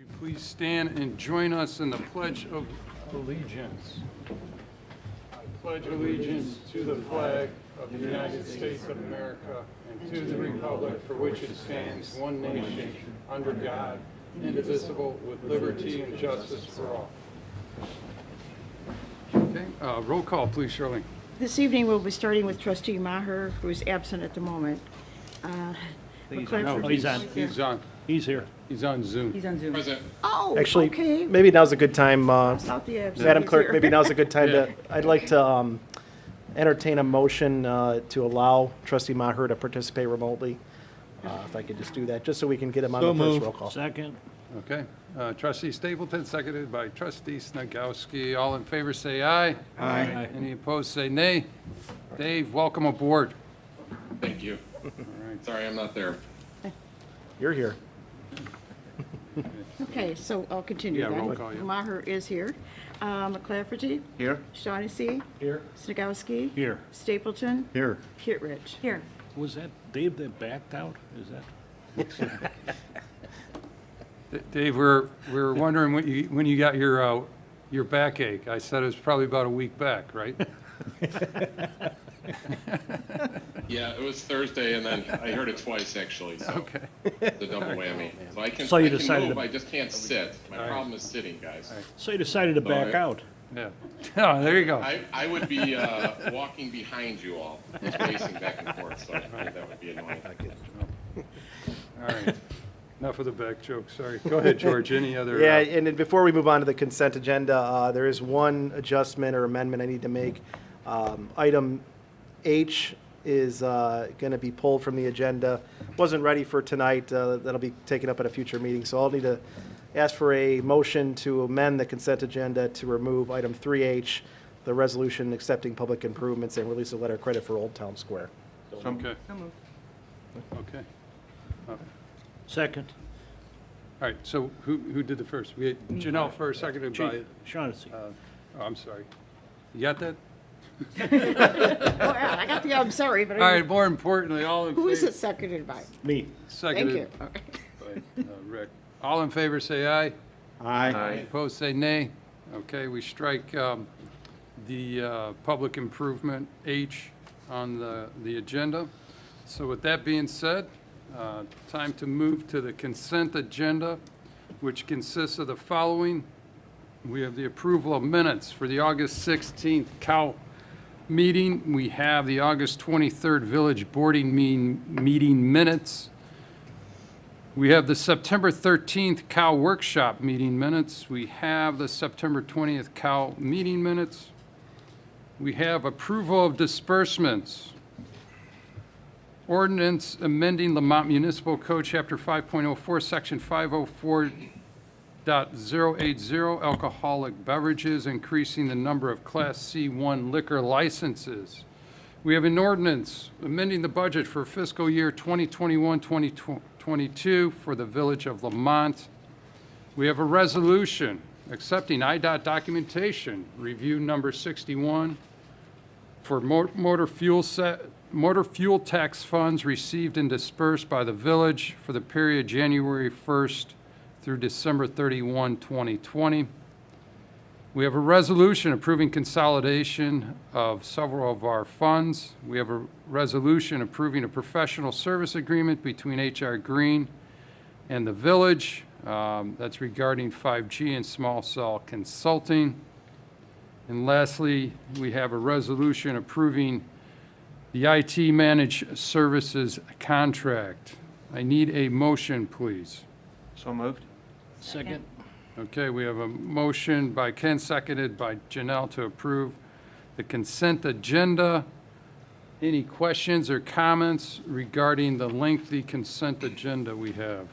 you please stand and join us in the Pledge of Allegiance? I pledge allegiance to the flag of the United States of America and to the republic for which it stands, one nation, under God, indivisible, with liberty and justice for all. Okay, roll call, please, Shirley. This evening, we'll be starting with trustee Maher, who is absent at the moment. McClafferty- He's on. He's on. He's here. He's on Zoom. He's on Zoom. Present. Oh, Actually, okay. maybe now's a good time, South the absent. Madam He's Clerk, here. maybe now's a good time Yeah. I'd like to entertain a motion to allow trustee Maher to participate remotely. If I could just do that, just so we can get him on the first roll call. Second. Okay, trustee Stapleton, seconded by trustee Snagowski. All in favor, say aye. Aye. Any opposed, say nay. Dave, welcome aboard. Thank you. All right. Sorry, I'm not there. You're here. Okay, so I'll continue Yeah, then. roll call, yeah. Maher is here. McClafferty? Here. Shaughnessy? Here. Snagowski? Here. Stapleton? Here. Kittredge? Here. Was that Dave that backed out? Is that? Dave, we're wondering when you got your backache. I said it was probably about a week back, right? Yeah, it was Thursday, and then I heard it twice, actually, so Okay. it's a double whammy. So I can, So you I can decided move, to- I just can't sit. My All right. problem is sitting, guys. So you decided to back Alright. out. Yeah. Oh, there you go. I would be walking behind you all, pacing back and forth, so that would be annoying. All right. Enough of the back joke, sorry. Go ahead, George. Any other? Yeah, and then before we move on to the consent agenda, there is one adjustment or amendment I need to make. Item H is going to be pulled from the agenda. Wasn't ready for tonight. That'll be taken up at a future meeting. So I'll need to ask for a motion to amend the consent agenda to remove item 3H, the resolution accepting public improvements and release a letter of credit for Old Town Square. Okay, So moved. okay. Second. All right, so who did the first? We had Janelle first, seconded by, Shaughnessy. oh, I'm sorry. You got that? Oh, yeah, I got the, I'm sorry, but All I right, more importantly, all in favor. who is it seconded by? Me. Thank Seconded you. by Rick. All in favor, say aye. Aye. Opposed, say nay. Okay, we strike the public improvement H on the agenda. So with that being said, time to move to the consent agenda, which consists of the following. We have the approval of minutes for the August 16th COW meeting. We have the August 23rd Village Boarding meeting minutes. We have the September 13th COW workshop meeting minutes. We have the September 20th COW meeting minutes. We have approval of disbursements. Ordinance amending Lamont Municipal Code, Chapter 5.04, Section 504.080, alcoholic beverages, increasing the number of Class C1 liquor licenses. We have an ordinance amending the budget for fiscal year 2021-2022 for the Village of Lamont. We have a resolution accepting IDOT documentation, review number 61, for motor fuel tax funds received and dispersed by the village for the period January 1st through December 31, 2020. We have a resolution approving consolidation of several of our funds. We have a resolution approving a professional service agreement between H.R. Green and the village. That's regarding 5G and small cell consulting. And lastly, we have a resolution approving the IT managed services contract. I need a motion, please. So moved. Second. Okay, we have a motion by Ken, seconded by Janelle to approve the consent agenda. Any questions or comments regarding the lengthy consent agenda we have?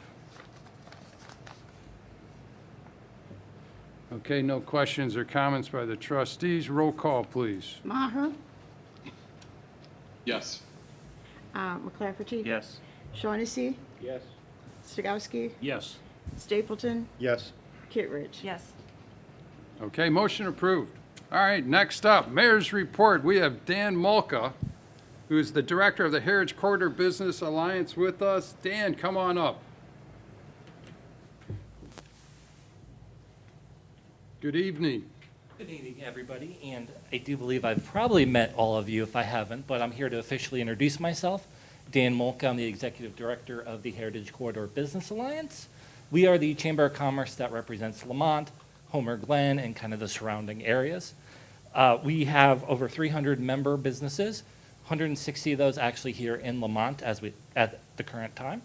Okay, no questions or comments by the trustees. Roll call, please. Maher? Yes. McClafferty? Yes. Shaughnessy? Yes. Snagowski? Yes. Stapleton? Yes. Kittredge? Yes. Okay, motion approved. All right, next up, Mayor's Report. We have Dan Mulca, who is the Director of the Heritage Corridor Business Alliance with us. Dan, come on up. Good evening. Good evening, everybody, and I do believe I've probably met all of you if I haven't, but I'm here to officially introduce myself. Dan Molka, I'm the Executive Director of the Heritage Corridor Business Alliance. We are the Chamber of Commerce that represents Lamont, Homer Glen, and kind of the surrounding areas. We have over 300 member businesses, 160 of those actually here in Lamont at the current time.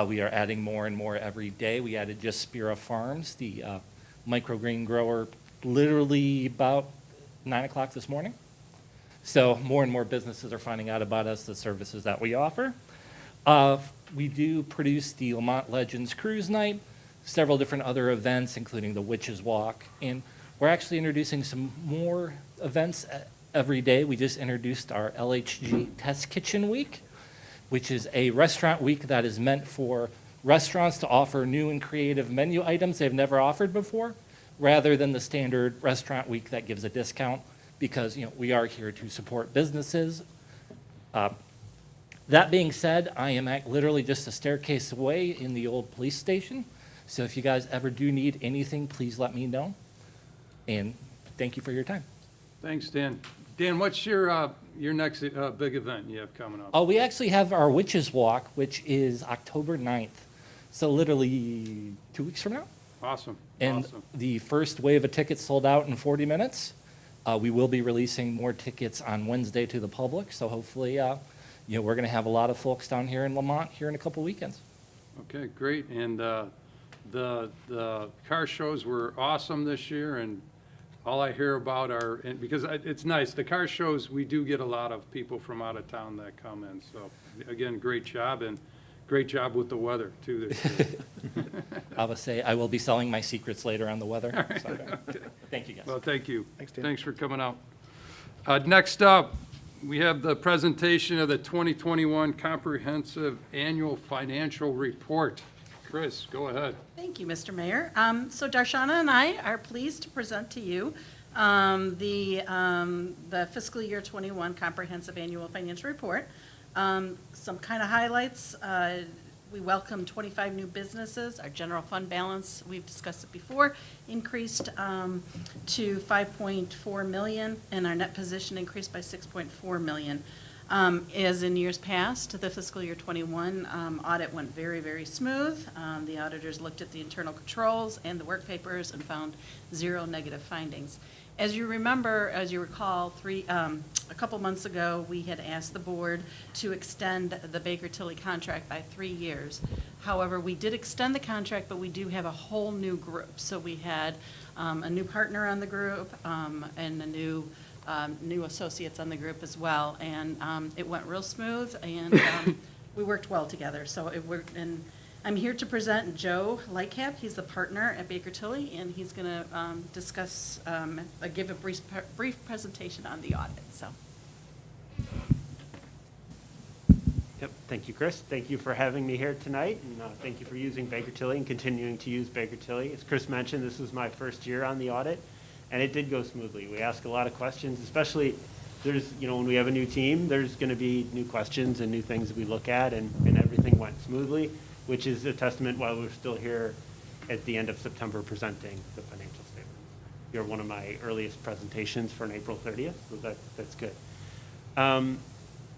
We are adding more and more every day. We added just Spira Farms, the microgreen grower, literally about 9 o'clock this morning. So more and more businesses are finding out about us, the services that we offer. We do produce the Lamont Legends Cruise Night, several different other events, including the Witches Walk. And we're actually introducing some more events every day. We just introduced our LHG Test Kitchen Week, which is a restaurant week that is meant for restaurants to offer new and creative menu items they've never offered before, rather than the standard restaurant week that gives a discount, because we are here to support businesses. That being said, I am literally just a staircase away in the old police station. So if you guys ever do need anything, please let me know. And thank you for your time. Thanks, Dan. Dan, what's your next big event you have coming up? Oh, we actually have our Witches Walk, which is October 9th. So literally 2 weeks from now. Awesome. And Awesome. the first wave of tickets sold out in 40 minutes. We will be releasing more tickets on Wednesday to the public. So hopefully, we're going to have a lot of folks down here in Lamont here in a couple weekends. Okay, great. And the car shows were awesome this year, and all I hear about are, and because it's nice, the car shows, we do get a lot of people from out of town that come in. So again, great job, and great job with the weather too this year. I will say I will be selling my secrets later on the weather. So, Okay. thank you, guys. Well, thank you. Thanks, Dan. Thanks for coming out. Next up, we have the presentation of the 2021 Comprehensive Annual Financial Report. Chris, go ahead. Thank you, Mr. Mayor. So Darshana and I are pleased to present to you the fiscal year 21 Comprehensive Annual Financial Report. Some kind of highlights. We welcomed 25 new businesses. Our general fund balance, we've discussed it before, increased to $5.4 million, and our net position increased by $6.4 million. As in years past, the fiscal year 21 audit went very, very smooth. The auditors looked at the internal controls and the work papers and found 0 negative findings. As you remember, as you recall, a couple months ago, we had asked the board to extend the Baker Tilly contract by 3 years. However, we did extend the contract, but we do have a whole new group. So we had a new partner on the group and a new associates on the group as well. And it went real smooth, and we worked well together. So it worked, and I'm here to present Joe Lightcap. He's the partner at Baker Tilly, and he's going to discuss, give a brief presentation on the audit. So. Yep, thank you, Chris. Thank you for having me here tonight, and thank you for using Baker Tilly and continuing to use Baker Tilly. As Chris mentioned, this was my first year on the audit, and it did go smoothly. We asked a lot of questions, especially when we have a new team, there's going to be new questions and new things that we look at, and everything went smoothly, which is a testament while we're still here at the end of September presenting the financial statements. You're one of my earliest presentations for an April 30th, so that's good.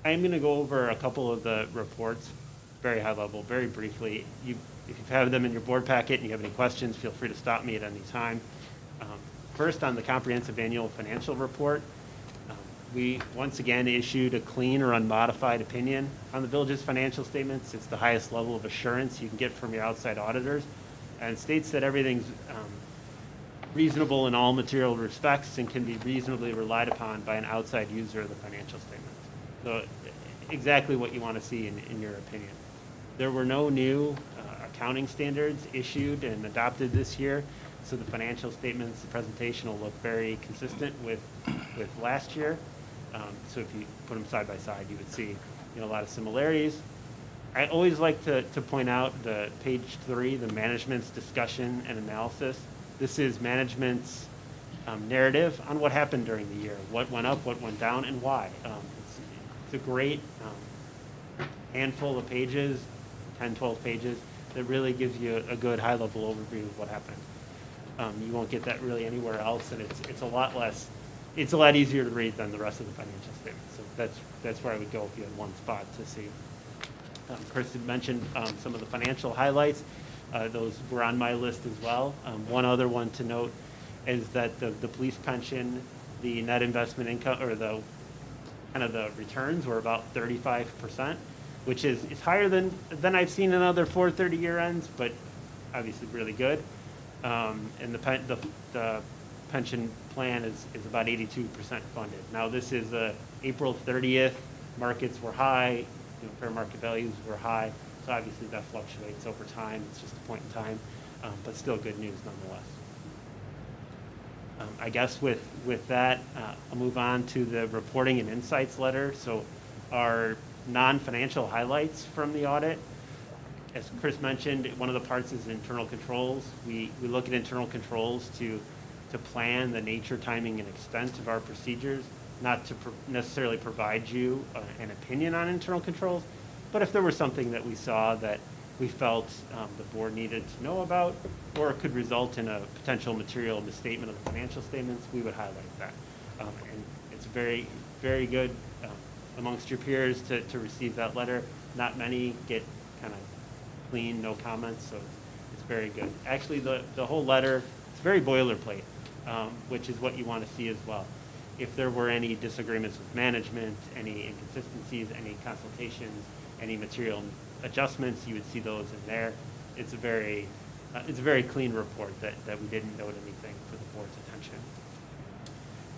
I am going to go over a couple of the reports, very high level, very briefly. If you have them in your board packet and you have any questions, feel free to stop me at any time. First, on the Comprehensive Annual Financial Report, we once again issued a clean or unmodified opinion on the village's financial statements. It's the highest level of assurance you can get from your outside auditors, and states that everything's reasonable in all material respects and can be reasonably relied upon by an outside user of the financial statements. So exactly what you want to see in your opinion. There were no new accounting standards issued and adopted this year, so the financial statements, the presentation will look very consistent with last year. So if you put them side by side, you would see a lot of similarities. I always like to point out the page 3, the management's discussion and analysis. This is management's narrative on what happened during the year, what went up, what went down, and why. It's a great handful of pages, 10, 12 pages, that really gives you a good high-level overview of what happened. You won't get that really anywhere else, and it's a lot less, it's a lot easier to read than the rest of the financial statements. So that's where I would go if you had one spot to see. Chris had mentioned some of the financial highlights. Those were on my list as well. One other one to note is that the police pension, the net investment income, or the kind of the returns were about 35%, which is higher than I've seen in other 430-year ends, but obviously really good. And the pension plan is about 82% funded. Now this is April 30th. Markets were high, fair market values were high, so obviously that fluctuates over time. It's just a point in time, but still good news nonetheless. I guess with that, I'll move on to the reporting and insights letter. So our non-financial highlights from the audit. As Chris mentioned, one of the parts is internal controls. We look at internal controls to plan the nature, timing, and extent of our procedures, not to necessarily provide you an opinion on internal controls, but if there was something that we saw that we felt the board needed to know about, or it could result in a potential material misstatement of the financial statements, we would highlight that. And it's very, very good amongst your peers to receive that letter. Not many get kind of clean, no comments, so it's very good. Actually, the whole letter, it's very boilerplate, which is what you want to see as well. If there were any disagreements with management, any inconsistencies, any consultations, any material adjustments, you would see those in there. It's a very clean report that we didn't note anything for the board's attention.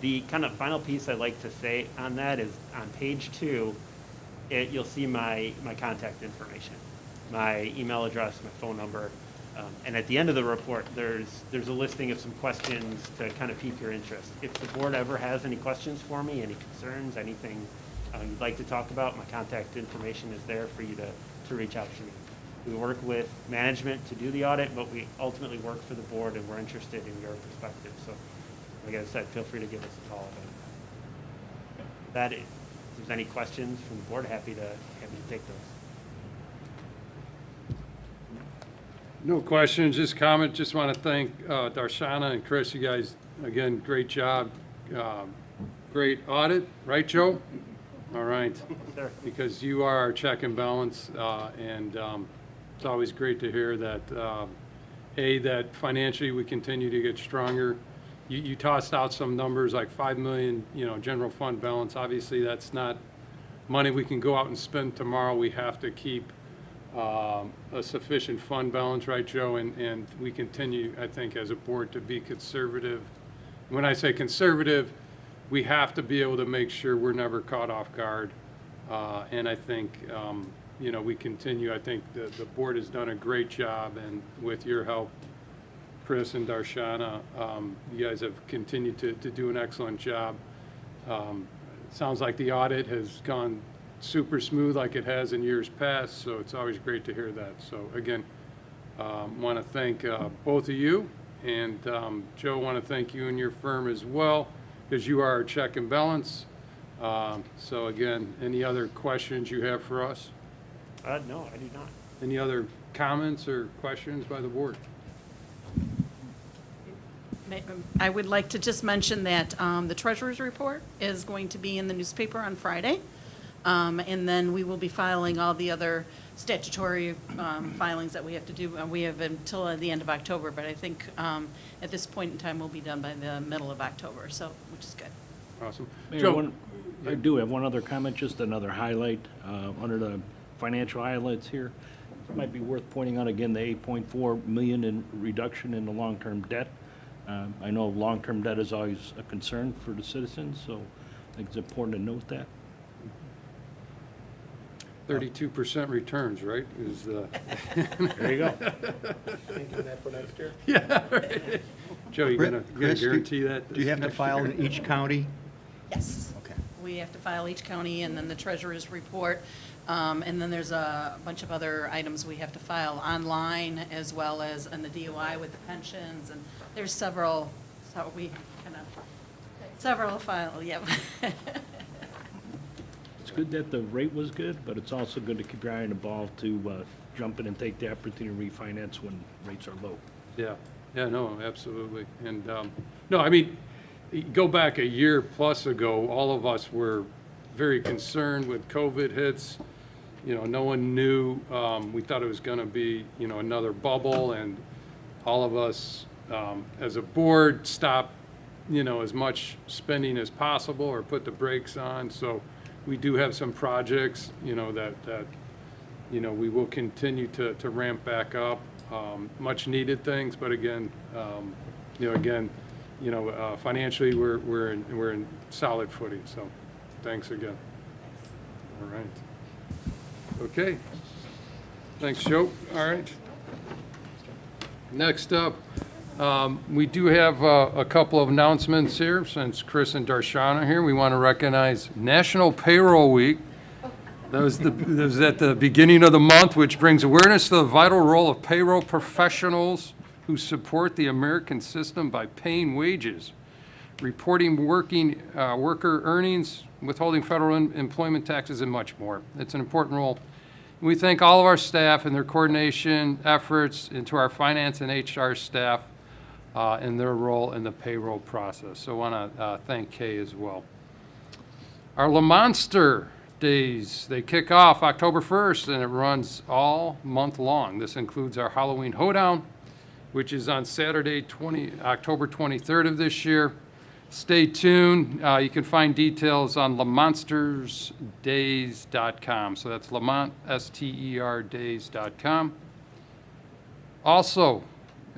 The kind of final piece I'd like to say on that is on page 2, you'll see my contact information, my email address, my phone number, and at the end of the report, there's a listing of some questions to kind of pique your interest. If the board ever has any questions for me, any concerns, anything you'd like to talk about, my contact information is there for you to reach out to me. We work with management to do the audit, but we ultimately work for the board, and we're interested in your perspective. So, like I said, feel free to give us a call. If there's any questions from the board, happy to take those. No questions, just comment. Just want to thank Darshana and Chris. You guys, again, great job. Great audit, right, Joe? All right. Sir. Because you are our check and balance, and it's always great to hear that, that financially we continue to get stronger. You tossed out some numbers like 5 million, general fund balance. Obviously, that's not money we can go out and spend tomorrow. We have to keep a sufficient fund balance, right, Joe? And we continue, I think, as a board to be conservative. When I say conservative, we have to be able to make sure we're never caught off guard. And I think, we continue. I think the board has done a great job, and with your help, Chris and Darshana, you guys have continued to do an excellent job. It sounds like the audit has gone super smooth like it has in years past, so it's always great to hear that. So again, want to thank both of you, and Joe, want to thank you and your firm as well, because you are our check and balance. So again, any other questions you have for us? No, I do not. Any other comments or questions by the board? I would like to just mention that the treasurer's report is going to be in the newspaper on Friday. And then we will be filing all the other statutory filings that we have to do. We have until the end of October, but I think at this point in time, we'll be done by the middle of October, so, which is good. Awesome. Mayor, Joe, I do have one other comment, just another highlight under the financial highlights here. It might be worth pointing out again the 8.4 million in reduction in the long-term debt. I know long-term debt is always a concern for the citizens, so I think it's important to note that. 32% returns, right? Is There you go. Thinking that for next year? yeah. Right. Joe, you gonna Chris, guarantee that? Do you have to next file year? in each county? Yes. Okay. We have to file each county and then the treasurer's report. And then there's a bunch of other items we have to file online as well as in the DOI with the pensions. And there's several, so we kind of, several file, yeah. It's good that the rate was good, but it's also good to keep your eye on the ball to jump in and take the opportunity to refinance when rates are low. Yeah, Yeah, no, absolutely. And, no, I mean, go back a year plus ago, all of us were very concerned with COVID hits. You know, no one knew. We thought it was going to be, you know, another bubble, and all of us, as a board, stopped, you know, as much spending as possible or put the brakes on. So we do have some projects, you know, that you know, we will continue to ramp back up, much needed things, but again, financially, we're in solid footing, so thanks again. All right. Okay. Thanks, Joe. All right. Next up, we do have a couple of announcements here, since Chris and Darshana are here. We want to recognize National Payroll Week. That was at the beginning of the month, which brings awareness to the vital role of payroll professionals who support the American system by paying wages, reporting worker earnings, withholding federal employment taxes, and much more. It's an important role. We thank all of our staff and their coordination efforts, and to our finance and HR staff in their role in the payroll process. So I want to thank Kay as well. Our Lemonster Days, they kick off October 1st, and it runs all month long. This includes our Halloween Hoedown, which is on Saturday, October 23rd of this year. Stay tuned. You can find details on lemonstersdays.com. So that's Lemont, S-T-E-R days.com. Also,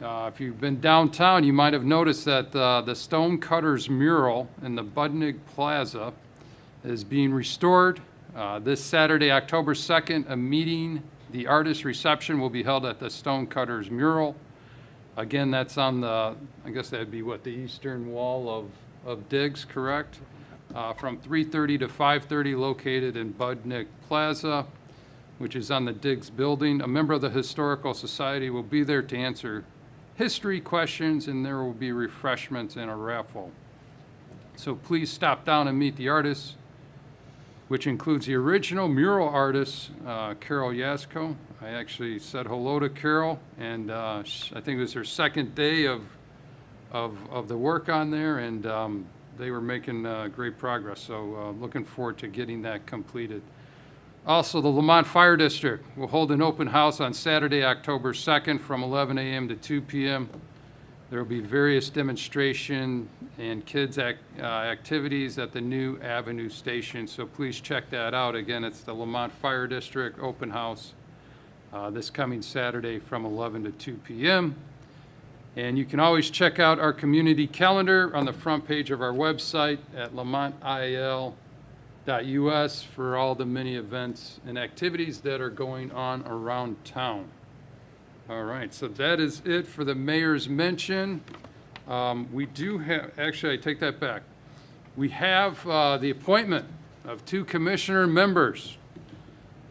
if you've been downtown, you might have noticed that the Stonecutters mural in the Budnig Plaza is being restored. This Saturday, October 2nd, a meeting, the artist reception, will be held at the Stonecutters mural. Again, that's on the, I guess that'd be what, the eastern wall of Diggs, correct? From 3:30 to 5:30, located in Budnig Plaza, which is on the Diggs building. A member of the Historical Society will be there to answer history questions, and there will be refreshments and a raffle. So please stop down and meet the artists, which includes the original mural artist, Carol Yasko. I actually said hello to Carol, and I think it was her second day of the work on there, and they were making great progress. So looking forward to getting that completed. Also, the Lemont Fire District will hold an open house on Saturday, October 2nd from 11 a.m. to 2 p.m. There will be various demonstration and kids activities at the new Avenue Station, so please check that out. Again, it's the Lemont Fire District Open House this coming Saturday from 11 to 2 p.m. And you can always check out our community calendar on the front page of our website at lamontil.us for all the many events and activities that are going on around town. All right, so that is it for the mayor's mention. We do have, actually, I take that back. We have the appointment of 2 commissioner members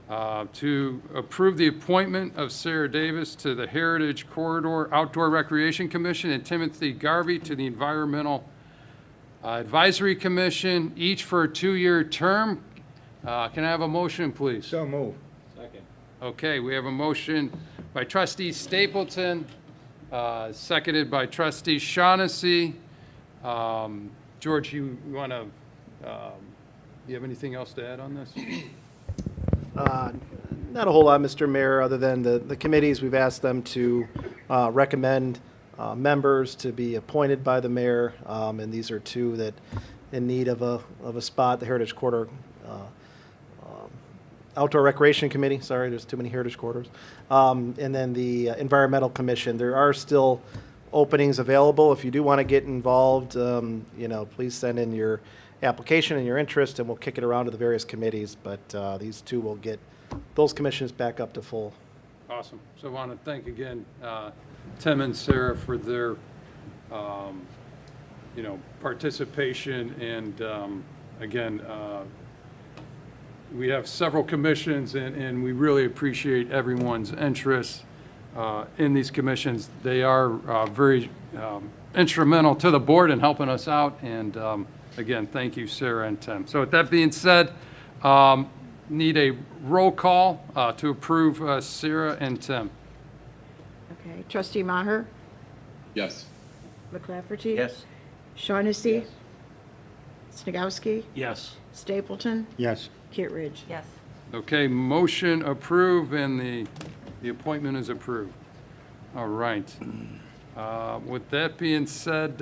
to approve the appointment of Sarah Davis to the Heritage Corridor Outdoor Recreation Commission and Timothy Garvey to the Environmental Advisory Commission, each for a 2-year term. Can I have a motion, please? So move. Okay, we have a motion by trustee Stapleton, seconded by trustee Shaughnessy. George, you want to, you have anything else to add on this? Not a whole lot, Mr. Mayor, other than the committees, we've asked them to recommend members to be appointed by the mayor, and these are 2 that in need of a spot, the Heritage Corridor Outdoor Recreation Committee, sorry, there's too many Heritage Corridors, and then the Environmental Commission. There are still openings available. If you do want to get involved, please send in your application and your interest, and we'll kick it around to the various committees, but these 2 will get those commissions back up to full. Awesome. So I want to thank again Tim and Sarah for their, participation, and again, we have several commissions, and we really appreciate everyone's interest in these commissions. They are very instrumental to the board in helping us out, and again, thank you, Sarah and Tim. So with that being said, need a roll call to approve Sarah and Tim. Okay, trustee Maher, Yes. McClafferty? Yes. Shaughnessy? Snagowski? Yes. Stapleton? Yes. Kittredge? Yes. Okay, motion approved, and the appointment is approved. All right. With that being said,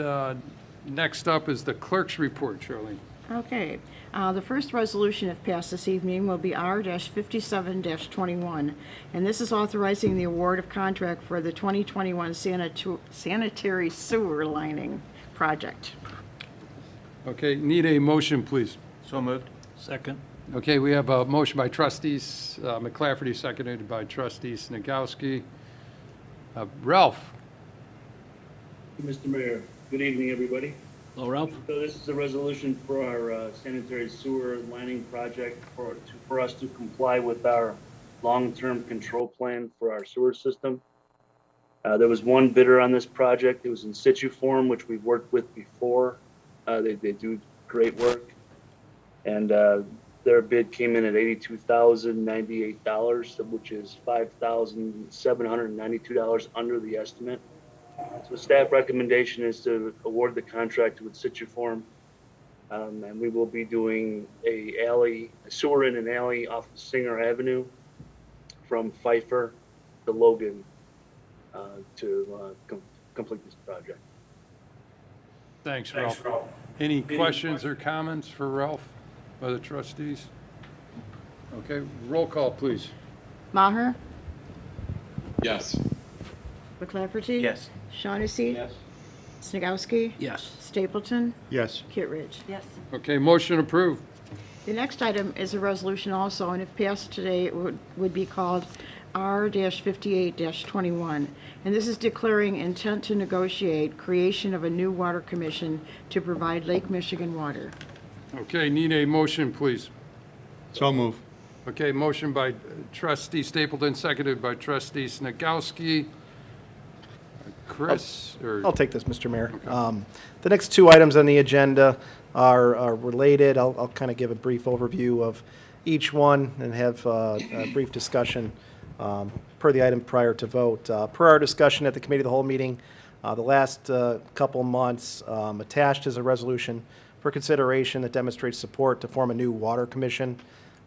next up is the clerk's report, Charlene. Okay. The first resolution, if passed this evening, will be R-57-21, and this is authorizing the award of contract for the 2021 sanitary sewer lining project. Okay, need a motion, please. So moved. Second. Okay, we have a motion by trustees McClafferty, seconded by trustee Snagowski. Ralph? Mr. Mayor, good evening, everybody. Hello, Ralph. So this is a resolution for our sanitary sewer lining project for us to comply with our long-term control plan for our sewer system. There was one bidder on this project. It was in situ form, which we've worked with before. They do great work. And their bid came in at $82,098, which is $5,792 under the estimate. So staff recommendation is to award the contract with situ form. And we will be doing a sewer in an alley off of Singer Avenue from Pfeiffer to Logan to complete this project. Thanks, Ralph. Any questions or comments for Ralph by the trustees? Okay, roll call, please. Maher? Yes. McClafferty? Yes. Shaughnessy? Yes. Snagowski? Yes. Stapleton? Yes. Kittredge? Yes. Okay, motion approved. The next item is a resolution also, and if passed today, it would be called R-58-21. And this is declaring intent to negotiate creation of a new water commission to provide Lake Michigan water. Okay, need a motion, please. So move. Okay, motion by trustee Stapleton, seconded by trustee Snagowski. Chris, or? I'll take this, Mr. Mayor. The next two items on the agenda are related. I'll kind of give a brief overview of each one and have a brief discussion per the item prior to vote. Per our discussion at the committee of the whole meeting, the last couple months, attached is a resolution for consideration that demonstrates support to form a new water commission.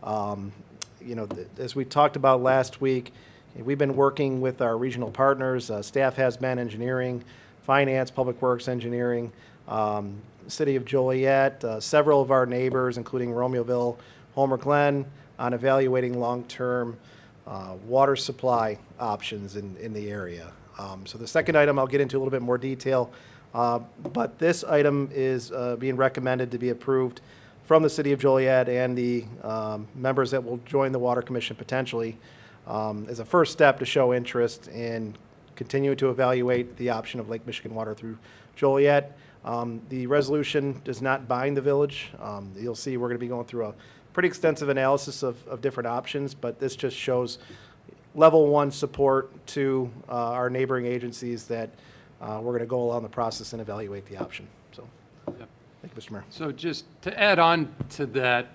As we talked about last week, we've been working with our regional partners. Staff has been engineering, finance, public works engineering, City of Joliet, several of our neighbors, including Romeoville, Homer Glen, on evaluating long-term water supply options in the area. So the second item I'll get into a little bit more detail, but this item is being recommended to be approved from the City of Joliet and the members that will join the Water Commission potentially as a first step to show interest in continuing to evaluate the option of Lake Michigan water through Joliet. The resolution does not bind the village. You'll see we're going to be going through a pretty extensive analysis of different options, but this just shows level one support to our neighboring agencies that we're going to go along the process and evaluate the option. So, Yep. thank you, Mr. Mayor. So just to add on to that,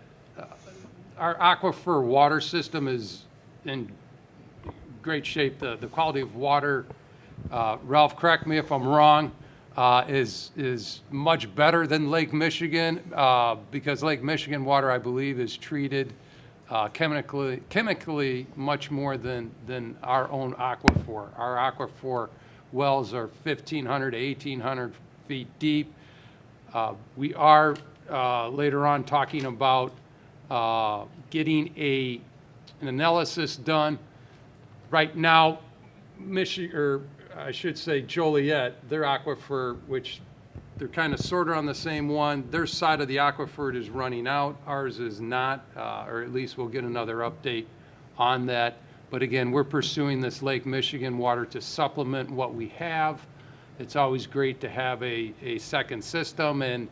our aquifer water system is in great shape. The quality of water, Ralph, correct me if I'm wrong, is much better than Lake Michigan because Lake Michigan water, I believe, is treated chemically much more than our own aquifer. Our aquifer wells are 1,500 to 1,800 feet deep. We are later on talking about getting an analysis done. Right now, I should say Joliet, their aquifer, which they're kind of sort of on the same one, their side of the aquifer is running out. Ours is not, or at least we'll get another update on that. But again, we're pursuing this Lake Michigan water to supplement what we have. It's always great to have a second system, and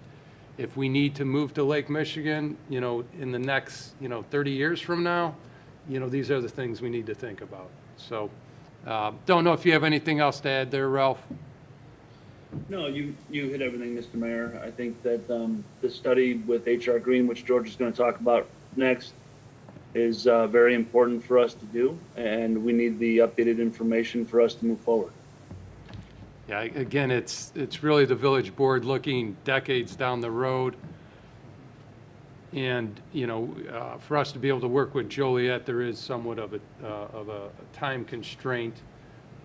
if we need to move to Lake Michigan, in the next, 30 years from now, these are the things we need to think about. So, don't know if you have anything else to add there, Ralph? No, you hit everything, Mr. Mayor. I think that the study with HR Green, which George is going to talk about next, is very important for us to do, and we need the updated information for us to move forward. Yeah, again, it's really the village board looking decades down the road. And, for us to be able to work with Joliet, there is somewhat of a time constraint.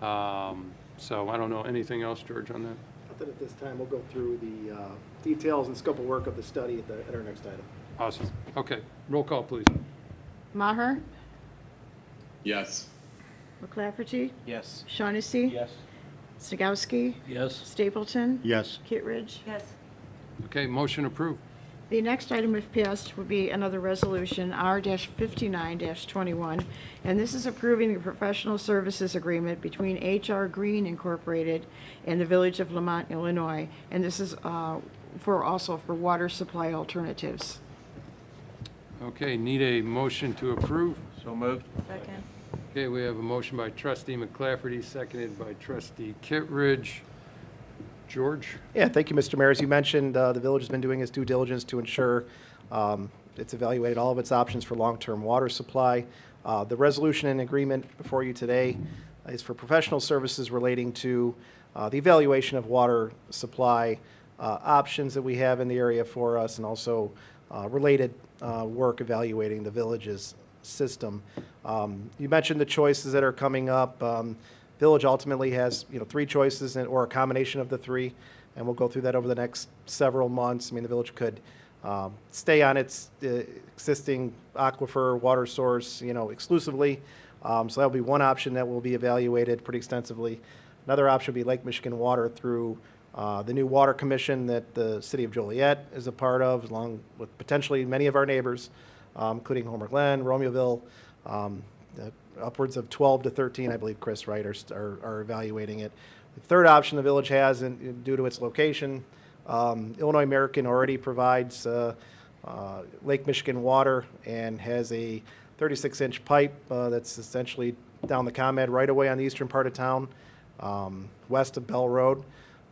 So I don't know, anything else, George, on that? Nothing at this time. We'll go through the details and scope of work of the study at our next item. Awesome. Okay, roll call, please. Maher, Yes. McClafferty, Yes. Shaughnessy. Yes. Snagowski, Yes. Stapleton, Yes. Kittredge. Yes. Okay, motion approved. The next item, if passed, would be another resolution, R-59-21, and this is approving the professional services agreement between H.R. Green Incorporated and the Village of Lamont, Illinois, and this is also for water supply alternatives. Okay, need a motion to approve. So moved. Second. Okay, we have a motion by trustee McClafferty, seconded by trustee Kittredge. George? Yeah, thank you, Mr. Mayor. As you mentioned, the village has been doing its due diligence to ensure it's evaluated all of its options for long-term water supply. The resolution and agreement before you today is for professional services relating to the evaluation of water supply options that we have in the area for us, and also related work evaluating the village's system. You mentioned the choices that are coming up. Village ultimately has, 3 choices or a combination of the 3, and we'll go through that over the next several months. I mean, the village could stay on its existing aquifer water source, exclusively. So that'll be one option that will be evaluated pretty extensively. Another option would be Lake Michigan Water through the new water commission that the city of Joliet is a part of, along with potentially many of our neighbors, including Homer Glen, Romeoville. Upwards of 12 to 13, I believe, Chris, right, are evaluating it. The third option the village has, due to its location, Illinois American already provides Lake Michigan Water and has a 36-inch pipe that's essentially down the ComEd right away on the eastern part of town, west of Bell Road.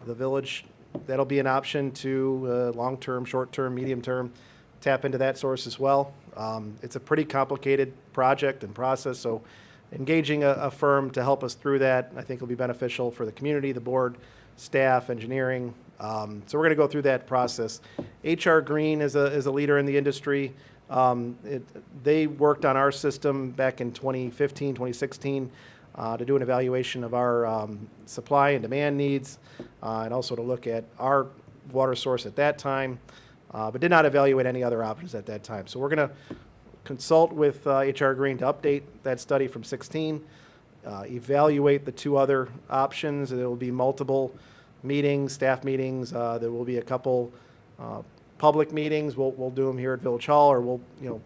The village, that'll be an option to long-term, short-term, medium-term, tap into that source as well. It's a pretty complicated project and process, so engaging a firm to help us through that, I think, will be beneficial for the community, the board, staff, engineering. So we're going to go through that process. H.R. Green is a leader in the industry. They worked on our system back in 2015, 2016 to do an evaluation of our supply and demand needs, and also to look at our water source at that time, but did not evaluate any other options at that time. So we're going to consult with H.R. Green to update that study from 16, evaluate the 2 other options. There will be multiple meetings, staff meetings. There will be a couple public meetings. We'll do them here at Village Hall, or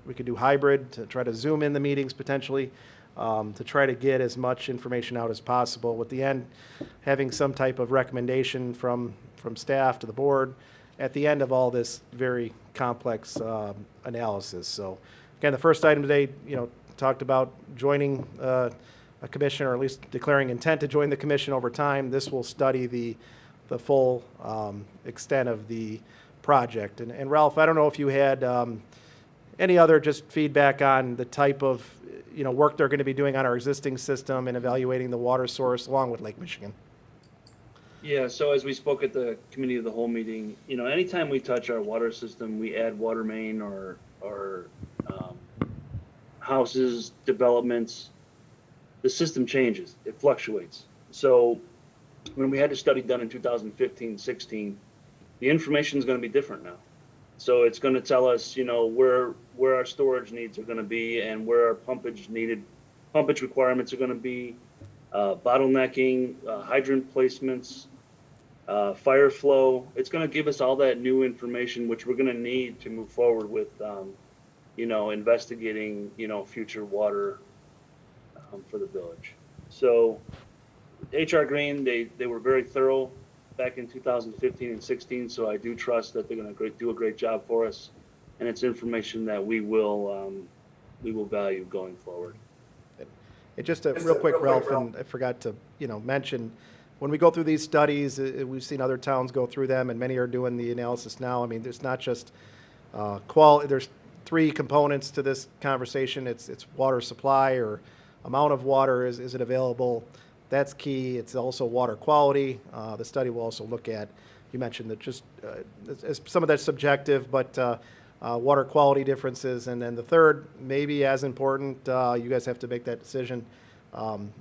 we could do hybrid to try to zoom in the meetings potentially, to try to get as much information out as possible. With the end, having some type of recommendation from staff to the board at the end of all this very complex analysis. So again, the first item today, talked about joining a commission, or at least declaring intent to join the commission over time. This will study the full extent of the project. And Ralph, I don't know if you had any other just feedback on the type of work they're going to be doing on our existing system and evaluating the water source along with Lake Michigan. Yeah, so as we spoke at the committee of the whole meeting, anytime we touch our water system, we add water main or houses, developments, the system changes, it fluctuates. So when we had the study done in 2015, 16, the information is going to be different now. So it's going to tell us, where our storage needs are going to be and where our pumpage requirements are going to be, bottlenecking, hydrant placements, fire flow. It's going to give us all that new information, which we're going to need to move forward with, investigating, future water for the village. So H.R. Green, they were very thorough back in 2015 and 16, so I do trust that they're going to do a great job for us, and it's information that we will value going forward. And just real quick, Ralph, and I forgot to mention, when we go through these studies, we've seen other towns go through them, and many are doing the analysis now. I mean, there's not just quality. There's 3 components to this conversation. It's water supply, or amount of water, is it available, That's key. It's also water quality. The study will also look at, you mentioned that just, some of that's subjective, but water quality differences. And then the third, maybe as important, you guys have to make that decision,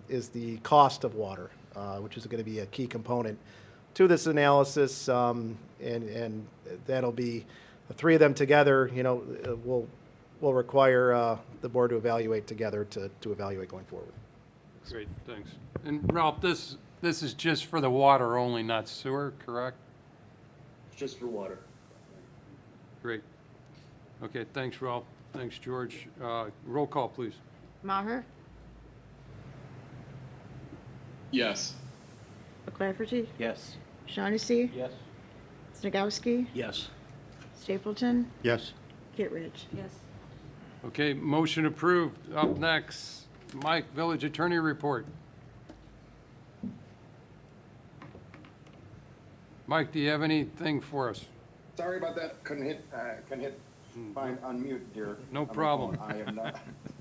is the cost of water, which is going to be a key component to this analysis. And that'll be, the three of them together, will require the board to evaluate together to evaluate going forward. Great, thanks. And Ralph, this is just for the water only, not sewer, correct? Just for water. Great. Okay, thanks, Ralph. Thanks, George. Roll call, please. Maher, Yes. McClafferty, Yes. Shaughnessy, Yes. Snagowski, Yes. Stapleton, Yes. Kittredge. Yes. Okay, motion approved. Up next, Mike, Village Attorney Report. Mike, do you have anything for us? Sorry about that. Couldn't hit find unmute here. No on my problem. phone. I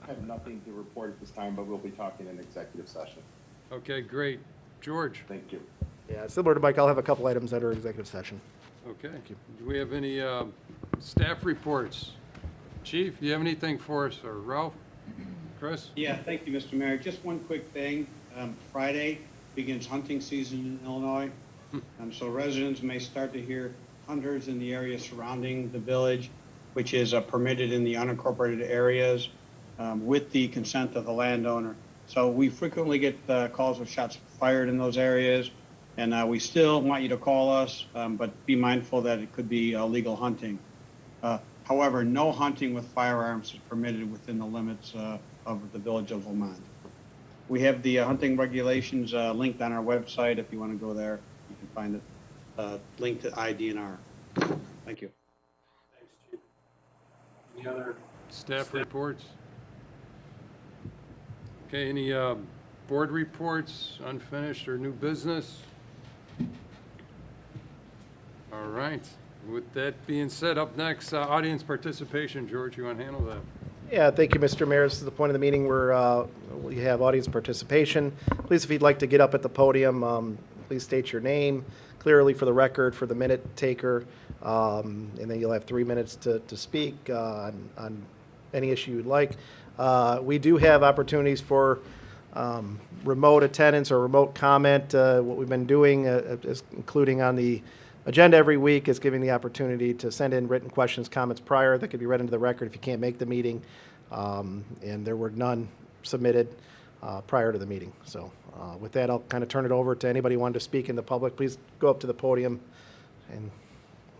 have nothing to report at this time, but we'll be talking in executive session. Okay, great. George? Thank you. Yeah, similar to Mike, I'll have a couple items under executive session. Okay. Do we have any staff reports? Chief, you have anything for us, or Ralph? Chris? Yeah, thank you, Mr. Mayor. Just one quick thing. Friday begins hunting season in Illinois. So residents may start to hear hunters in the area surrounding the village, which is permitted in the unincorporated areas with the consent of the landowner. So we frequently get calls of shots fired in those areas, and we still want you to call us, but be mindful that it could be illegal hunting. However, no hunting with firearms is permitted within the limits of the village of Lamont. We have the hunting regulations linked on our website. If you want to go there, you can find it linked to IDNR. Thank you. Any other staff reports? Okay, any board reports, unfinished or new business? All right. With that being said, up next, audience participation. George, you want to handle that? Yeah, thank you, Mr. Mayor. This is the point of the meeting where we have audience participation. Please, if you'd like to get up at the podium, please state your name clearly for the record, for the minute taker, and then you'll have 3 minutes to speak on any issue you'd like. We do have opportunities for remote attendance or remote comment. What we've been doing, including on the agenda every week, is giving the opportunity to send in written questions, comments prior that could be read into the record if you can't make the meeting. And there were none submitted prior to the meeting. So with that, I'll kind of turn it over to anybody who wanted to speak in the public. Please go up to the podium and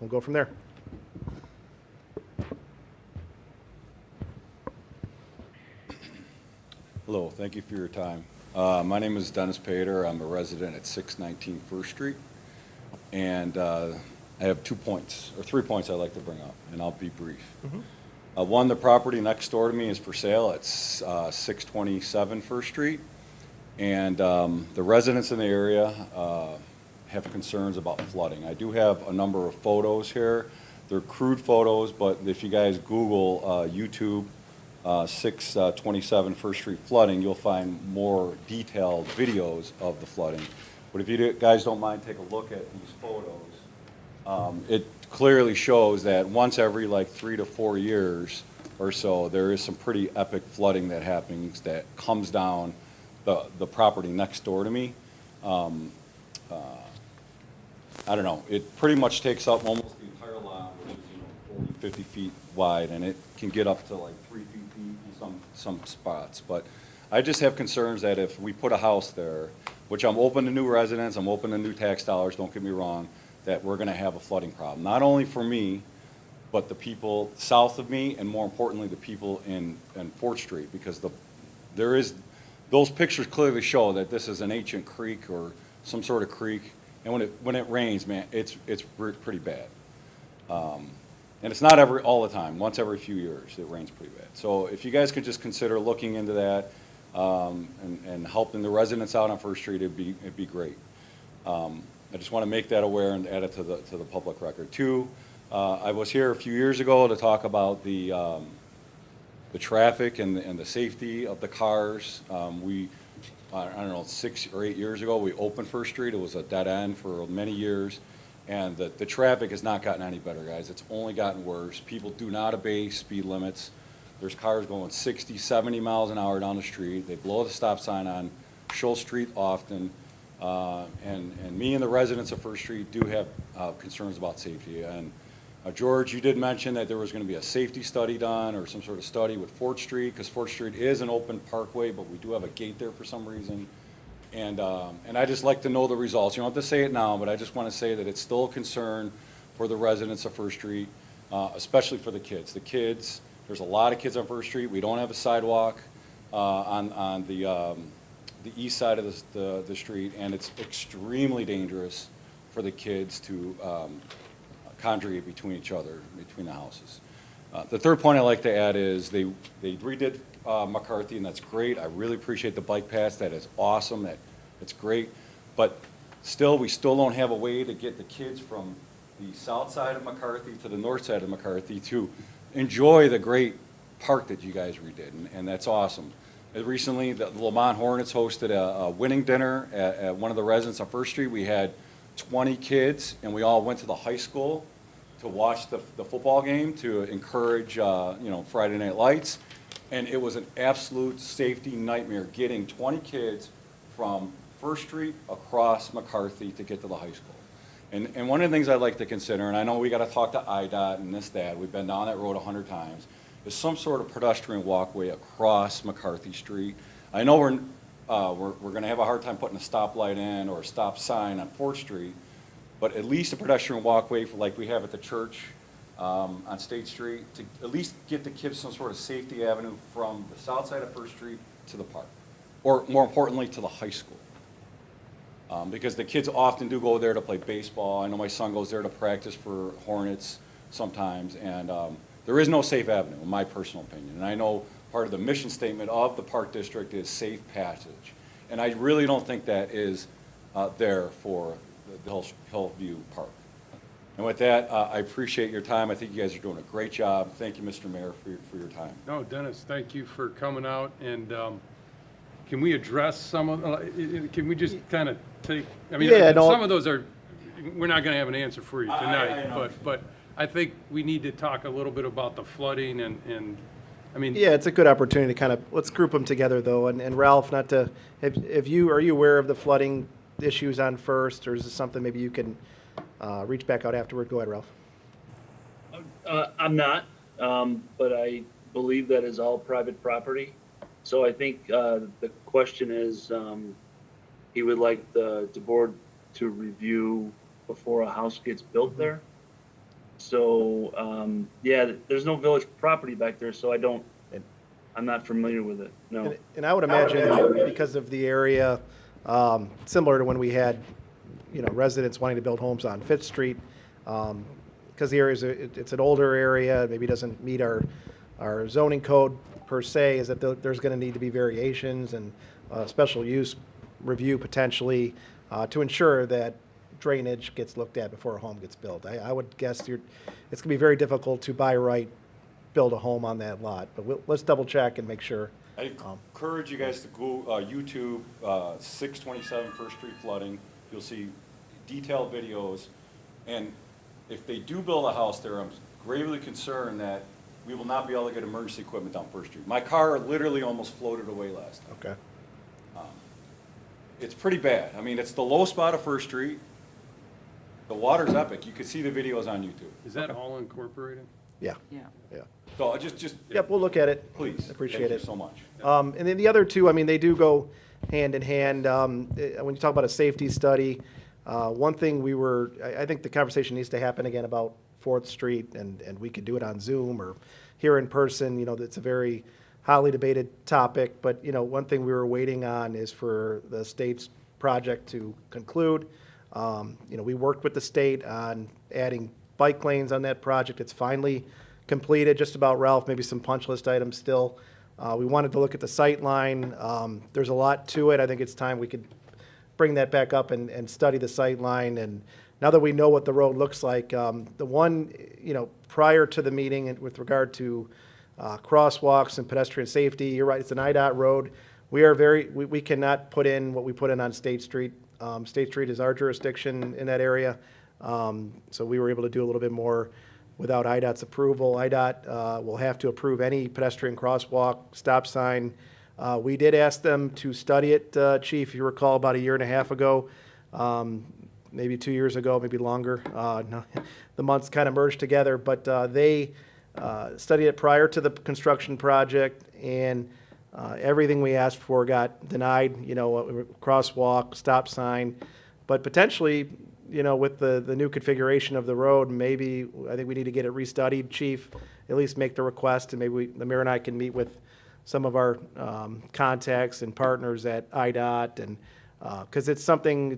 we'll go from there. Hello, thank you for your time. My name is Dennis Pater. I'm a resident at 619 First Street. And I have 2 points, or 3 points I'd like to bring up, and I'll be brief. One, the property next door to me is for sale. It's 627 First Street. And the residents in the area have concerns about flooding. I do have a number of photos here. They're crude photos, but if you guys Google YouTube 627 First Street flooding, you'll find more detailed videos of the flooding. But if you guys don't mind, take a look at these photos. It clearly shows that once every like 3 to 4 years or so, there is some pretty epic flooding that happens that comes down the property next door to me. I don't know, it pretty much takes up almost the entire lot, which is 40, 50 feet wide, and it can get up to like 3 feet deep in some spots. But I just have concerns that if we put a house there, which I'm open to new residents, I'm open to new tax dollars, don't get me wrong, that we're gonna have a flooding problem. Not only for me, but the people south of me, and more importantly, the people in 4th Street, because those pictures clearly show that this is an ancient creek or some sort of creek, and when it rains, man, it's pretty bad. And it's not all the time. Once every few years, it rains pretty bad. So if you guys could just consider looking into that and helping the residents out on 1st Street, it'd be great. I just want to make that aware and add it to the public record. 2, I was here a few years ago to talk about the traffic and the safety of the cars. We I don't know, 6 or 8 years ago, we opened First Street. It was a dead end for many years. And the traffic has not gotten any better, guys. It's only gotten worse. People do not obey speed limits. There's cars going 60, 70 miles an hour down the street. They blow the stop sign on Schultz Street often. And me and the residents of First Street do have concerns about safety. And George, you did mention that there was going to be a safety study done or some sort of study with Fort Street, because Fort Street is an open parkway, but we do have a gate there for some reason. And I just like to know the results. You don't have to say it now, but I just want to say that it's still a concern for the residents of First Street, especially for the kids. The kids, there's a lot of kids on First Street. We don't have a sidewalk on the east side of the street, and it's extremely dangerous for the kids to congregate between each other, between the houses. The third point I'd like to add is they redid McCarthy, and that's great. I really appreciate the bike paths. That is awesome. It's great. But still, we still don't have a way to get the kids from the south side of McCarthy to the north side of McCarthy to enjoy the great park that you guys redid, and that's awesome. Recently, the Lamont Hornets hosted a winning dinner at one of the residents on First Street. We had 20 kids, and we all went to the high school to watch the football game to encourage, Friday Night Lights. And it was an absolute safety nightmare getting 20 kids from First Street across McCarthy to get to the high school. And one of the things I'd like to consider, and I know we got to talk to IDOT and this, that, we've been down that road 100 times, is some sort of pedestrian walkway across McCarthy Street. I know we're going to have a hard time putting a stoplight in or a stop sign on 4th Street, but at least a pedestrian walkway like we have at the church on State Street to at least get the kids some sort of safety avenue from the south side of First Street to the park, or more importantly, to the high school. Because the kids often do go there to play baseball. I know my son goes there to practice for Hornets sometimes, and there is no safe avenue, in my personal opinion. And I know part of the mission statement of the Park District is safe passage. And I really don't think that is there for the Hillview Park. And with that, I appreciate your time. I think you guys are doing a great job. Thank you, Mr. Mayor, for your time. No, Dennis, thank you for coming out, and can we address some of, can we just kind of take, Yeah, no. some of those are, we're not going to have an answer for you I tonight, know. but I think we need to talk a little bit about the flooding and Yeah, it's a good opportunity to kind of, let's group them together though. And Ralph, not to, are you aware of the flooding issues on First, or is this something maybe you can reach back out afterward? Go ahead, Ralph. I'm not, but I believe that is all private property. So I think the question is, he would like the board to review before a house gets built there. So, yeah, there's no village property back there, so I'm not familiar with it, no. And I would imagine because of the area, similar to when we had, residents wanting to build homes on Fifth Street, because the area it's an older area, maybe doesn't meet our zoning code per se, is that there's going to need to be variations and special use review potentially to ensure that drainage gets looked at before a home gets built. I would guess it's going to be very difficult to by right build a home on that lot, but let's double check and make sure. I encourage you guys to go YouTube 627 First Street flooding. You'll see detailed videos. And if they do build a house there, I'm gravely concerned that we will not be able to get emergency equipment down First Street. My car literally almost floated away last time. Okay. It's pretty bad. It's the low spot of First Street. The water's epic. You can see the videos on YouTube. is that all incorporated? Yeah. Yeah. Yeah. So just Yep, we'll look at it. please. Appreciate Thank it. you so much. And then the other two, they do go hand in hand. When you talk about a safety study, one thing I think the conversation needs to happen again about 4th Street, and we could do it on Zoom or here in person. It's a very hotly debated topic, but, one thing we were waiting on is for the state's project to conclude. We worked with the state on adding bike lanes on that project. It's finally completed, just about, Ralph, maybe some punch list items still. We wanted to look at the sight line. There's a lot to it. I think it's time we could bring that back up and study the sight line. And now that we know what the road looks like, the one, prior to the meeting with regard to crosswalks and pedestrian safety, you're right, it's an IDOT road. we cannot put in what we put in on State Street. State Street is our jurisdiction in that area. So we were able to do a little bit more without IDOT's approval. IDOT will have to approve any pedestrian crosswalk, stop sign. We did ask them to study it, Chief, if you recall, about a year and a half ago, maybe 2 years ago, maybe longer. No, the months kind of merged together, but they studied it prior to the construction project, and everything we asked for got denied, crosswalk, stop sign. But potentially, with the new configuration of the road, maybe, I think we need to get it restudied, Chief, at least make the request, and maybe the mayor and I can meet with some of our contacts and partners at IDOT, and, because it's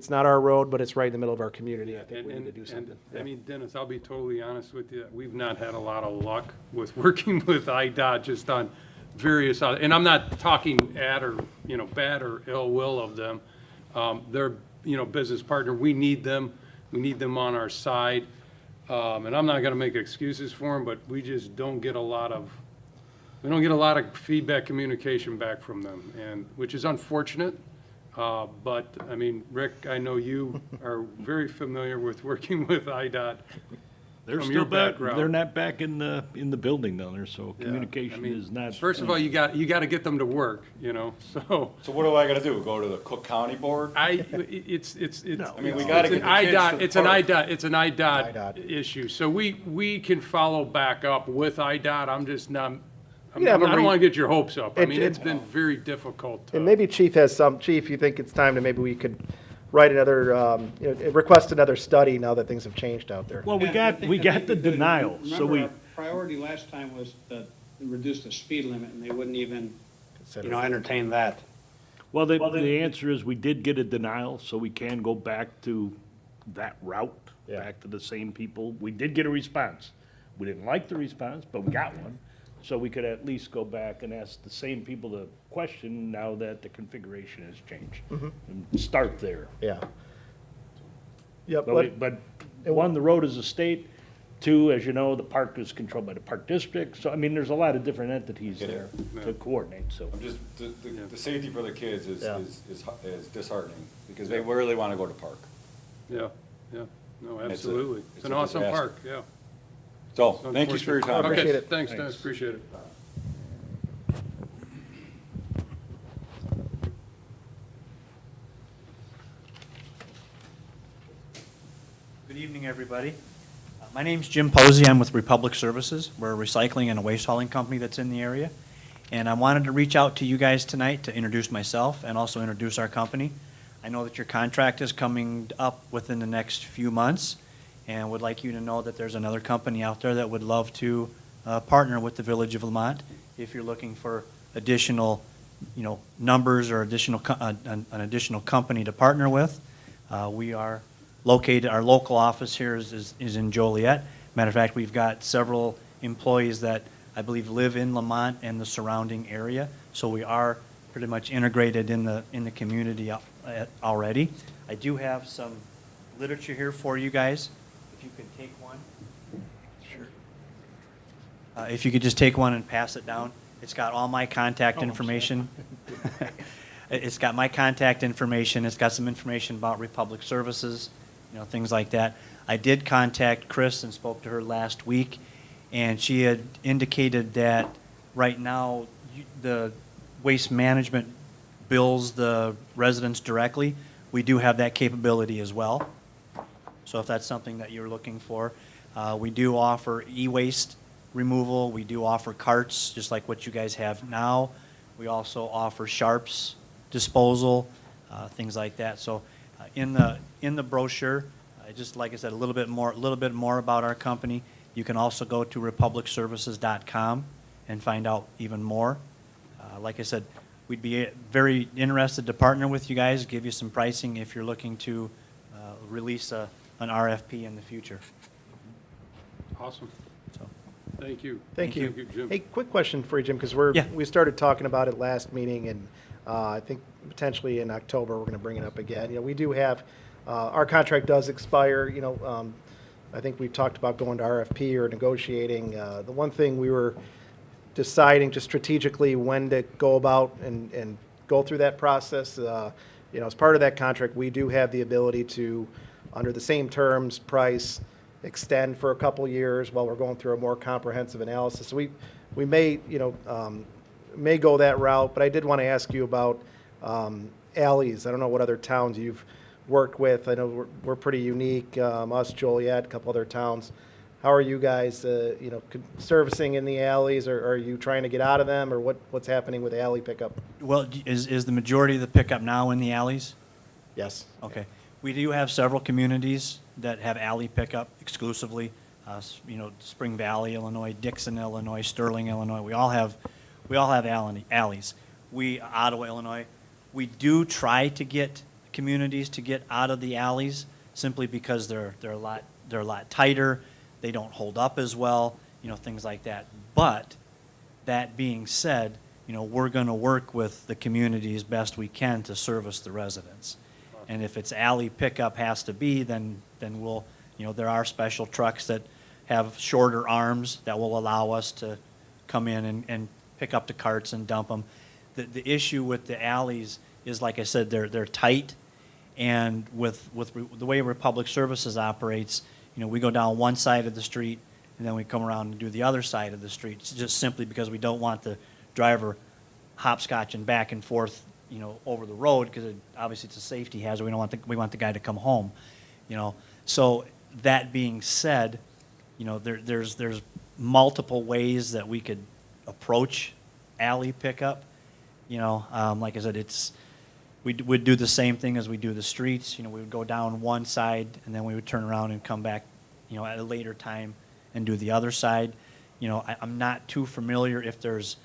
not our road, but it's right in the middle of our community. I think we need to do something. I mean, Dennis, I'll be totally honest with you. We've not had a lot of luck with working with IDOT just on various, and I'm not talking bad or ill will of them. They're, business partner. We need them. We need them on our side. And I'm not going to make excuses for them, but we just don't get a lot of feedback, communication back from them, and which is unfortunate. But I mean, Rick, I know you are very familiar with working with IDOT. They're From still your back, background. they're not back in the building down there, so Yeah, communication I mean, is not. First of all, you got to get them to work, so. So what do I gotta do? Go to the Cook County Board? It's I mean, we gotta it's get an the kids IDOT, to the it's an park. IDOT, IDOT. issue. So we can follow back up with IDOT. I'm just not, I Yeah, but don't want to get your hopes up. I mean, it- it's been very difficult. And maybe Chief, you think it's time to, maybe we could write another, request another study now that things have changed out there. Well, we Yeah, I got, think- we I got think the we could- denial, so remember we, our priority last time was to reduce the speed limit, and they wouldn't even, Consider- entertain that. well, the answer is we did get a denial, so we can go back to that route, Yeah. back to the same people. We did get a response. We didn't like the response, but we got one. So we could at least go back and ask the same people the question now that the configuration has changed. And start there. Yeah. Yep, But one, the road is a state. Two, as you know, the park is controlled by the park district. So, I mean, there's a lot of different entities Get it. there to coordinate, so. I'm just, the safety for the kids Yeah. is disheartening, because they really wanna go to park. Yeah, no, And it's a- absolutely. it's It's an a awesome disaster. park, yeah. So, thank you for your time. Appreciate Okay, it. thanks, Dennis, appreciate it. Good evening, everybody. My name's Jim Posey. I'm with Republic Services. We're a recycling and a waste hauling company that's in the area. And I wanted to reach out to you guys tonight to introduce myself and also introduce our company. I know that your contract is coming up within the next few months, and would like you to know that there's another company out there that would love to partner with the Village of Lamont if you're looking for additional, numbers or an additional company to partner with. We are located, our local office here is in Joliet. Matter of fact, we've got several employees that I believe live in Lamont and the surrounding area, so we are pretty much integrated in the community already. I do have some literature here for you guys. If you could take one. Sure. If you could just take one and pass it down. It's got all my contact information. It's got my contact information. It's got some information about Republic Services, things like that. I did contact Chris and spoke to her last week, and she had indicated that right now the waste management bills the residents directly. We do have that capability as well. So if that's something that you're looking for, we do offer e-waste removal. We do offer carts, just like what you guys have now. We also offer sharps disposal, things like that. So in the brochure, just like I said, a little bit more about our company. You can also go to republicservices.com and find out even more. Like I said, we'd be very interested to partner with you guys, give you some pricing if you're looking to release an RFP in the future. Awesome. So, Thank you. Thank you. Jim. Hey, quick question for you, Jim, because Yeah. we started talking about it last meeting, and I think potentially in October, we're going to bring it up again. We do have, our contract does expire, I think we've talked about going to RFP or negotiating. The one thing we were deciding just strategically when to go about and go through that process. As part of that contract, we do have the ability to, under the same terms, price, extend for a couple years while we're going through a more comprehensive analysis. So we may, may go that route, but I did want to ask you about alleys. I don't know what other towns you've worked with. I know we're pretty unique, us, Joliet, a couple other towns. How are you guys, servicing in the alleys, or are you trying to get out of them, or what's happening with alley pickup? Well, is the majority of the pickup now in the alleys? Yes. Okay. We do have several communities that have alley pickup exclusively. Spring Valley, Illinois, Dixon, Illinois, Sterling, Illinois. We all have alleys. Ottawa, Illinois. We do try to get communities to get out of the alleys simply because they're a lot tighter. They don't hold up as well, things like that. But that being said, we're going to work with the community as best we can to service the residents. And if it's alley pickup has to be, then we'll, there are special trucks that have shorter arms that will allow us to come in and pick up the carts and dump them. The issue with the alleys is, like I said, they're tight, and with the way Republic Services operates, we go down one side of the street and then we come around and do the other side of the street. It's just simply because we don't want the driver hopscotching back and forth, over the road, because obviously it's a safety hazard. We want the guy to come home, So that being said, there's multiple ways that we could approach alley pickup. Like I said, we would do the same thing as we do the streets. We would go down one side and then we would turn around and come back, at a later time and do the other side. I'm not too familiar if there's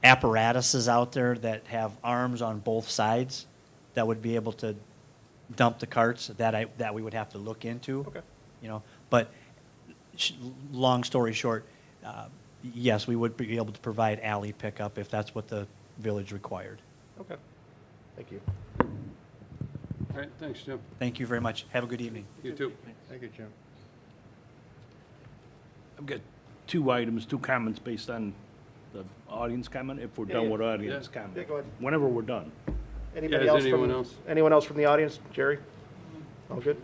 apparatuses out there that have arms on both sides that would be able to dump the carts that we would have to look into. Okay. But long story short, yes, we would be able to provide alley pickup if that's what the village required. Okay. Thank you. All right, thanks, Jim. Thank you very much. Have a good evening. You too. Thank you, Jim. I've got two comments based on the audience comment, if we're done with audience comment. Yeah, go ahead. Whenever we're done. Anybody Yeah, else is from, anyone else? anyone else from the audience? Jerry? All good?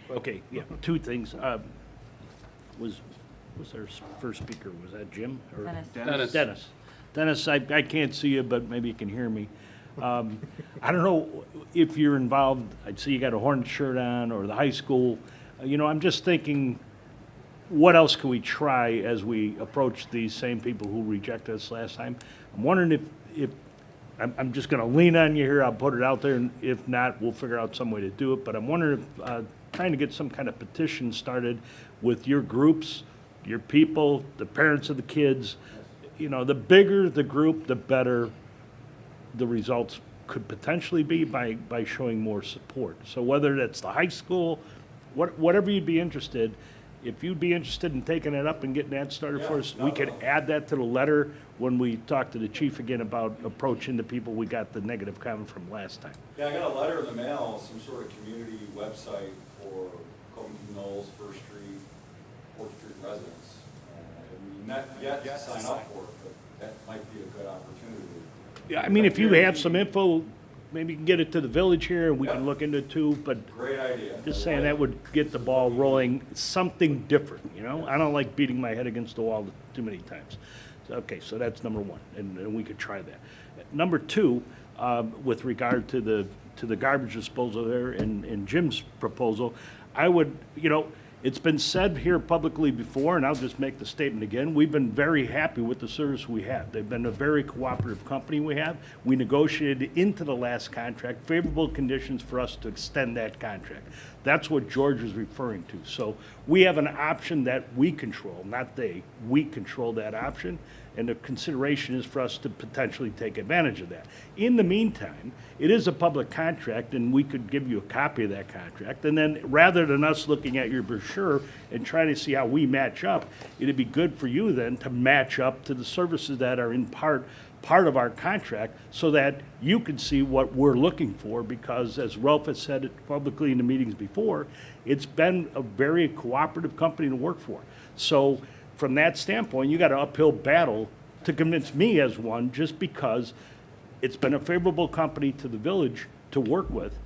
Okay, yeah, two things. Was our first speaker, was that Jim? Or Dennis. Dennis, I can't see you, but maybe you can hear me. I don't know if you're involved, I'd see you got a Hornet shirt on, or the high school. I'm just thinking, what else can we try as we approach these same people who rejected us last time? I'm wondering if I'm just going to lean on you here, I'll put it out there, and if not, we'll figure out some way to do it. But I'm wondering if trying to get some kind of petition started with your groups, your people, the parents of the kids. The bigger the group, the better the results could potentially be by showing more support. So whether that's the high school, whatever you'd be interested, if you'd be interested in taking it up and getting that started for us, we could add that to the letter when we talk to the chief again about approaching the people we got the negative comment from last time. Yeah, I got a letter in the mail, some sort of community website for Covington Knolls, First Street, Fourth Street residents. And we not yet to sign up for it, but that might be a good opportunity. Yeah, I mean, if you have some info, maybe you can get it to the village here and we can look into it too, but Great idea. just saying that would get the ball rolling, something different, I don't like beating my head against the wall too many times. Okay, so that's number one, and we could try that. Number two, with regard to the garbage disposal there and Jim's proposal, I would, it's been said here publicly before, and I'll just make the statement again, we've been very happy with the service we have. They've been a very cooperative company we have. We negotiated into the last contract favorable conditions for us to extend that contract. That's what George is referring to. So we have an option that we control, not they. We control that option, and the consideration is for us to potentially take advantage of that. In the meantime, it is a public contract, and we could give you a copy of that contract. And then rather than us looking at your brochure and trying to see how we match up, it'd be good for you then to match up to the services that are in part of our contract so that you can see what we're looking for, because as Ralph has said it publicly in the meetings before, it's been a very cooperative company to work for. So from that standpoint, you got an uphill battle to convince me as one, just because It's been a favorable company to the village to work with,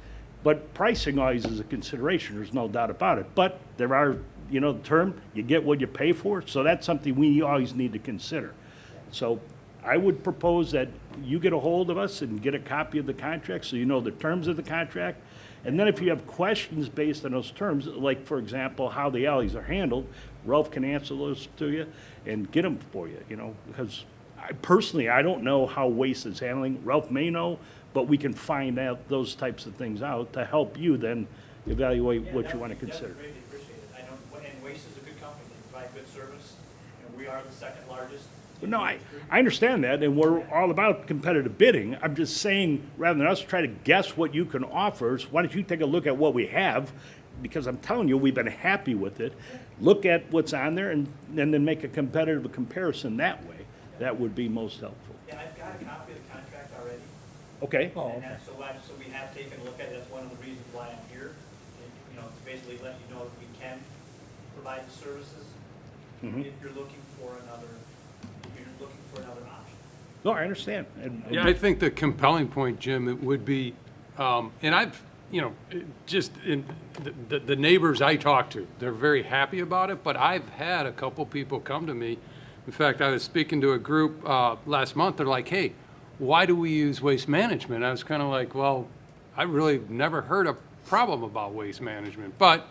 but pricing always is a consideration, there's no doubt about it. But there are, you know, the term, you get what you pay for, so that's something we always need to consider. So I would propose that you get a hold of us and get a copy of the contract, so you know the terms of the contract. And then if you have questions based on those terms, like, for example, how the alleys are handled, Ralph can answer those to you and get them for you, you know, because personally, I don't know how waste is handling. Ralph may know, but we can find out those types of things out to help you then evaluate what you want to consider. Greatly appreciate it. I know, and Waste is a good company, they provide good service, and we are the second largest. No, I understand that, and we're all about competitive bidding. I'm just saying, rather than us try to guess what you can offer, why don't you take a look at what we have? Because I'm telling you, we've been happy with it. Look at what's on there and then make a competitive comparison that way. That would be most helpful. Yeah, I've got a copy of the contract already. Okay? And that's, so we have taken a look at it, that's one of the reasons why I'm here. And, you know, to basically let you know that we can provide the services Mhm. if you're looking for another option. No, I understand. Yeah, I think the compelling point, Jim, it would be, and I've, you know, just in the neighbors I talk to, they're very happy about it, but I've had a couple people come to me. In fact, I was speaking to a group last month. They're like, hey, why do we use Waste Management? I was kind of like, well, I really never heard a problem about Waste Management, but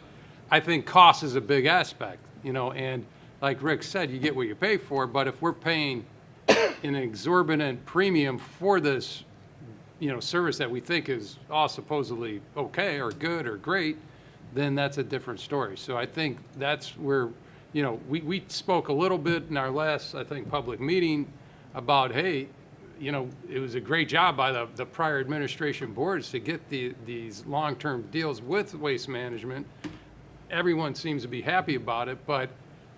I think cost is a big aspect, you know, and like Rick said, you get what you pay for, but if we're paying an exorbitant premium for this, you know, service that we think is all supposedly okay or good or great, then that's a different story. So I think that's where, you know, we spoke a little bit in our last, I think, public meeting about, hey, you know, it was a great job by the prior administration boards to get these long-term deals with Waste Management. Everyone seems to be happy about it, but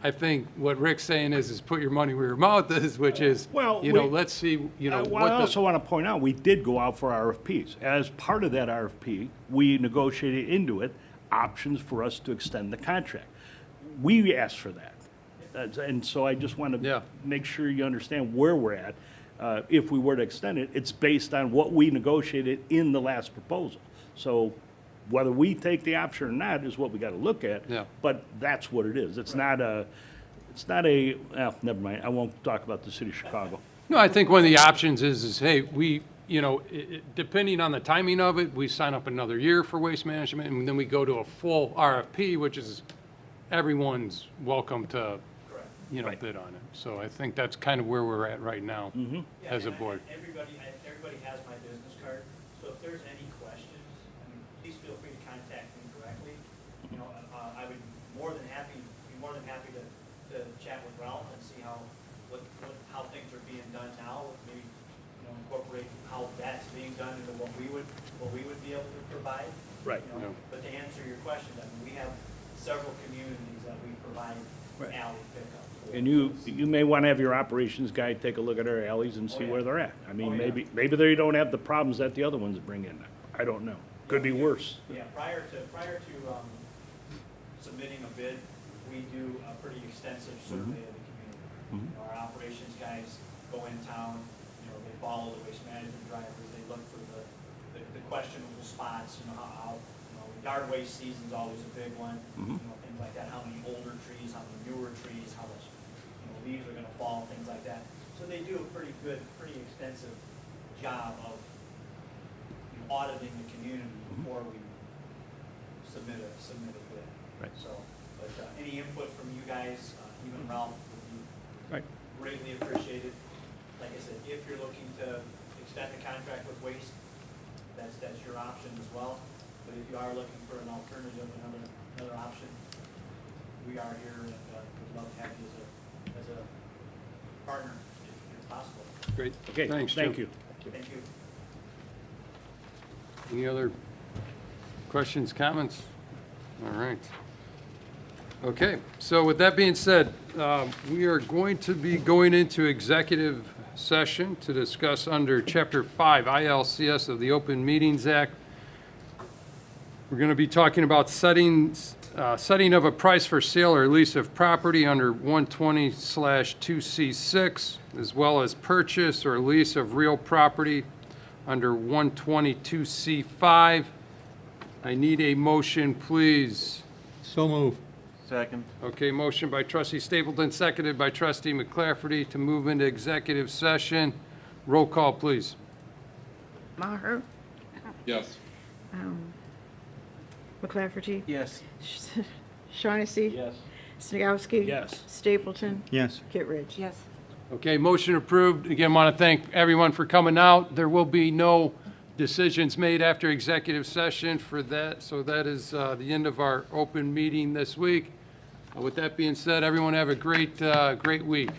I think what Rick's saying is put your money where your mouth is, which is, Well, you know, we- let's see, you know, Well, I also want to point out, we did go out for RFPs. As part of that RFP, we negotiated into it options for us to extend the contract. We asked for that. And so I just want Yeah. to make sure you understand where we're at. If we were to extend it, it's based on what we negotiated in the last proposal. So whether we take the option or not is what we got to look at. Yeah. But that's what it is. It's not a, well, never mind. I won't talk about the city of Chicago. No, I think one of the options is, hey, we, you know, depending on the timing of it, we sign up another year for Waste Management, and then we go to a full RFP, which is everyone's welcome to, you know, bid on it. So I think that's kind of where we're at right now as a board. Everybody has my business card, so if there's any questions, I mean, please feel free to contact me directly. You know, I would be more than happy to chat with Ralph and see how things are being done now, maybe, you know, incorporate how that's being done into what we would be able to provide. Right. You know, but to answer your question, I mean, we have several communities that we provide alley pickup for. And you may want to have your operations guy take a look at our alleys and see where they're at. I mean, maybe they don't have the problems that the other ones bring in. I don't know. Could be worse. Yeah, prior to submitting a bid, we do a pretty extensive survey of the community. You know, our operations guys go in town, you know, they follow the waste management drivers, they look for the questionable spots, you know, how, you know, yard waste season's always a big one, you know, things like that, how many older trees, how many newer trees, how much, you know, leaves are gonna fall, things like that. So they do a pretty extensive job of, you know, auditing the community before we submit a bid. Right. So, but any input from you guys, even Ralph, would be Right. greatly appreciated. Like I said, if you're looking to extend the contract with Waste, that's your option as well. But if you are looking for an alternative, another option, we are here and would love to have you as a partner if possible. Great. Okay, Thanks, thank Jim. you. Thank you. Any other questions, comments? All right. Okay, so with that being said, we are going to be going into executive session to discuss under Chapter 5 ILCS of the Open Meetings Act. We're going to be talking about setting of a price for sale or lease of property under 120/2C6, as well as purchase or lease of real property under 122C5. I need a motion, please. So move. Second. Okay, motion by trustee Stapleton, seconded by trustee McClafferty to move into executive session. Roll call, please. Maher, Yes. McClafferty, Yes. Shaughnessy. Yes. Snagowski. Yes. Stapleton. Yes. Kittredge. Yes. Okay, motion approved. Again, want to thank everyone for coming out. There will be no decisions made after executive session for that, so that is the end of our open meeting this week. With that being said, everyone have a great week.